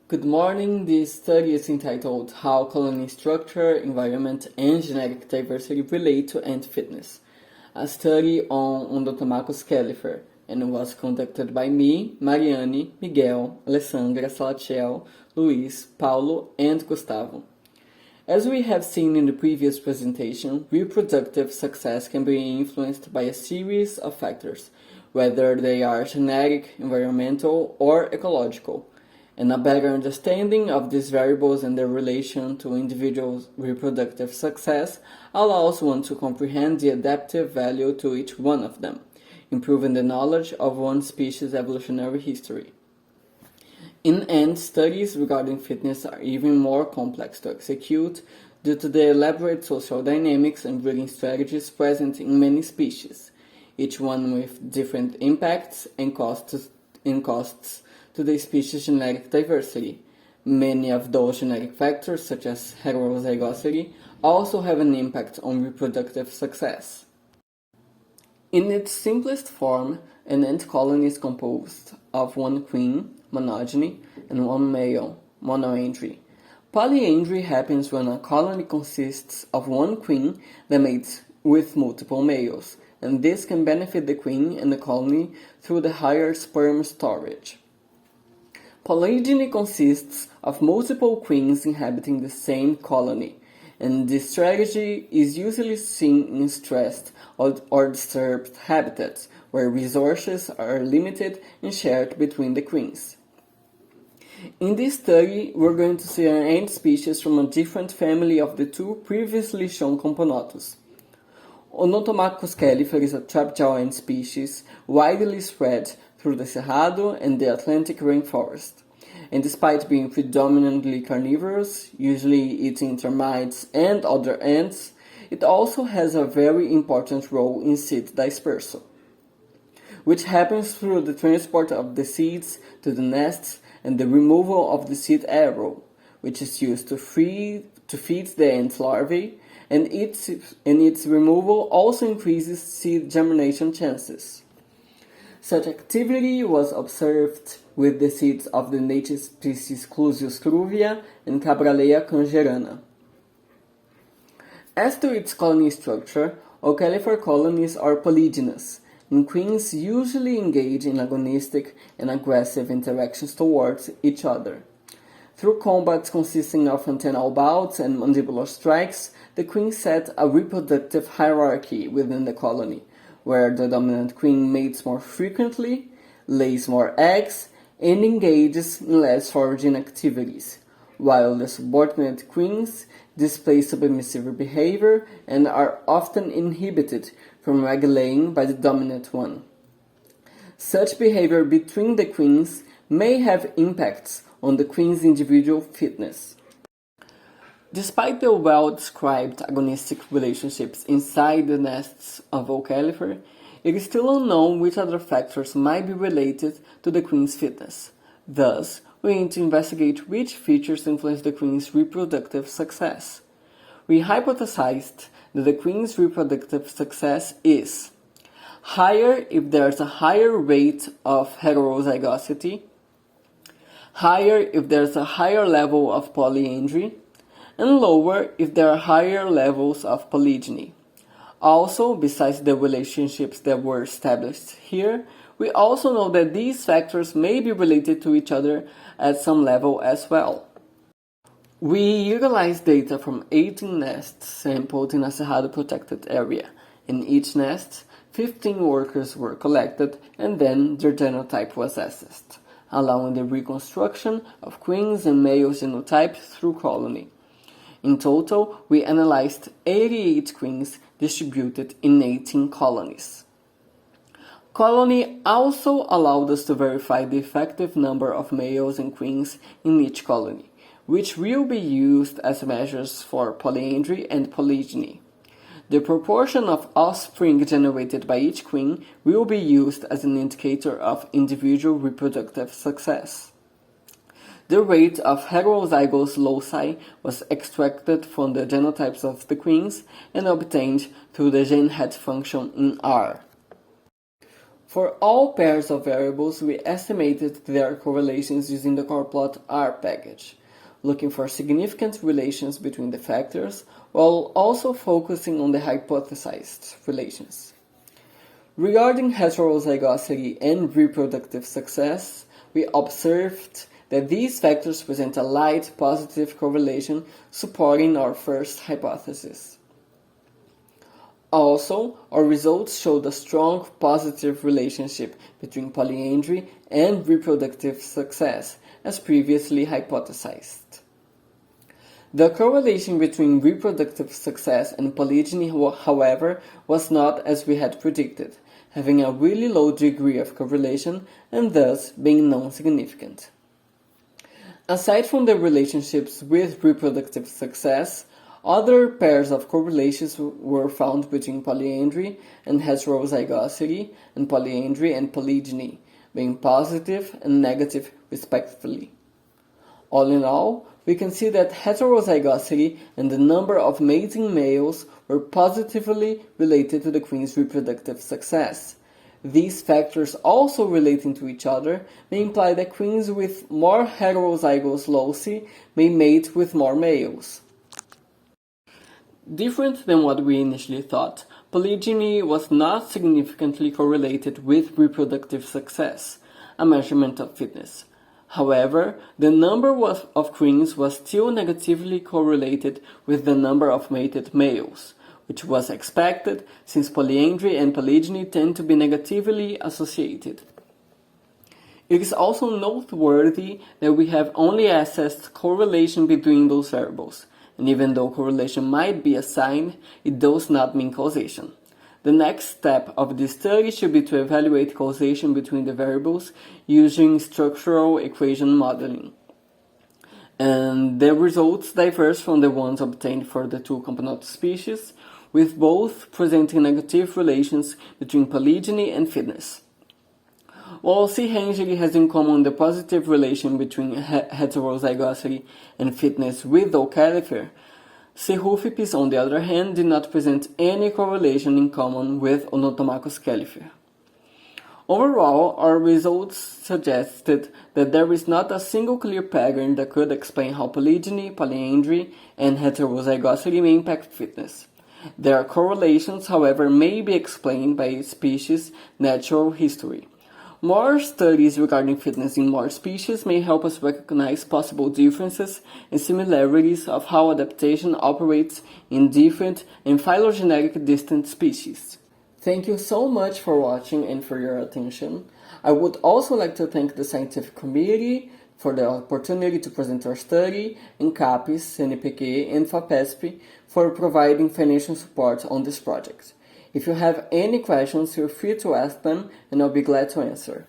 Good morning. This study is entitled How Colony Structure, Environment, and Genetic Diversity Relate to Ant Fitness, a study on Odontomachus Chelifer, and was conducted by me, Marianne, Miguel, Alessandra, Salatiel, Luis, Paulo, and Gustavo. As we have seen in the previous presentation, reproductive success can be influenced by a series of factors, whether they are genetic, environmental, or ecological. And a better understanding of these variables and their relation to individuals' reproductive success allows one to comprehend the adaptive value to each one of them, improving the knowledge of one species' evolutionary history. In ant, studies regarding fitness are even more complex to execute due to the elaborate social dynamics and breeding strategies present in many species, each one with different impacts and costs to the species' genetic diversity. Many of those genetic factors, such as heterozygosity, also have an impact on reproductive success. In its simplest form, an ant colony is composed of one queen, monogeny, and one male, monoandry. Polyandry happens when a colony consists of one queen that mates with multiple males, and this can benefit the queen and the colony through the higher sperm storage. Polygyny consists of multiple queens inhabiting the same colony, and this strategy is usually seen in stressed or disturbed habitats, where resources are limited and shared between the queens. In this study, we're going to see an ant species from a different family of the two previously shown Componotus. Odontomachus Chelifer is a tropical ant species widely spread through the Cerrado and the Atlantic rainforest, and despite being predominantly carnivorous, usually eating termites and other ants, it also has a very important role in seed dispersal, which happens through the transport of the seeds to the nests and the removal of the seed arrow, which is used to feed the ant larvae, and its removal also increases seed germination chances. Such activity was observed with the seeds of the native species Clusius cruvia and Cabralea congerana. As to its colony structure, Chelifer colonies are polygynous, and queens usually engage in agonistic and aggressive interactions towards each other. Through combats consisting of antennal bouts and mandibular strikes, the queen set a reproductive hierarchy within the colony, where the dominant queen mates more frequently, lays more eggs, and engages in less foraging activities, while the subordinate queens display submissive behavior and are often inhibited from egg laying by the dominant one. Such behavior between the queens may have impacts on the queen's individual fitness. Despite the well-described agonistic relationships inside the nests of Chelifer, it is still unknown which other factors might be related to the queen's fitness. Thus, we need to investigate which features influence the queen's reproductive success. We hypothesized that the queen's reproductive success is higher if there is a higher rate of heterozygosity, higher if there is a higher level of polyandry, and lower if there are higher levels of polygyny. Also, besides the relationships that were established here, we also know that these factors may be related to each other at some level as well. We utilized data from 18 nests sampled in a Cerrado protected area. In each nest, 15 workers were collected and then their genotype was assessed, allowing the reconstruction of queens and male genotype through colony. In total, we analyzed 88 queens distributed in 18 colonies. Colony also allowed us to verify the effective number of males and queens in each colony, which will be used as measures for polyandry and polygyny. The proportion of offspring generated by each queen will be used as an indicator of individual reproductive success. The rate of heterozygous loci was extracted from the genotypes of the queens and obtained through the gene head function in R. For all pairs of variables, we estimated their correlations using the choroplot R package, looking for significant relations between the factors while also focusing on the hypothesized relations. Regarding heterozygosity and reproductive success, we observed that these factors present a light positive correlation supporting our first hypothesis. Also, our results showed a strong positive relationship between polyandry and reproductive success, as previously hypothesized. The correlation between reproductive success and polygyny, however, was not as we had predicted, having a really low degree of correlation and thus being non-significant. Aside from the relationships with reproductive success, other pairs of correlations were found between polyandry and heterozygosity and polyandry and polygyny, being positive and negative respectively. All in all, we can see that heterozygosity and the number of mating males were positively related to the queen's reproductive success. These factors also relating to each other may imply that queens with more heterozygous loci may mate with more males. Different than what we initially thought, polygyny was not significantly correlated with reproductive success, a measurement of fitness. However, the number of queens was still negatively correlated with the number of mated males, which was expected since polyandry and polygyny tend to be negatively associated. It is also noteworthy that we have only assessed correlation between those variables, and even though correlation might be a sign, it does not mean causation. The next step of this study should be to evaluate causation between the variables using structural equation modeling. And the results diverge from the ones obtained for the two Camponotus species, with both presenting negative relations between polygyny and fitness. While C. hengeli has in common the positive relation between heterozygosity and fitness with O. Chelifer, C. rufipes, on the other hand, did not present any correlation in common with Odontomachus Chelifer. Overall, our results suggested that there is not a single clear pattern that could explain how polygyny, polyandry, and heterozygosity may impact fitness. Their correlations, however, may be explained by species' natural history. More studies regarding fitness in more species may help us recognize possible differences and similarities of how adaptation operates in different and phylogenetic distant species. Thank you so much for watching and for your attention. I would also like to thank the scientific community for the opportunity to present our study, and CAPES, CNPq, and FAPESP for providing financial support on this project. If you have any questions, feel free to ask them and I'll be glad to answer.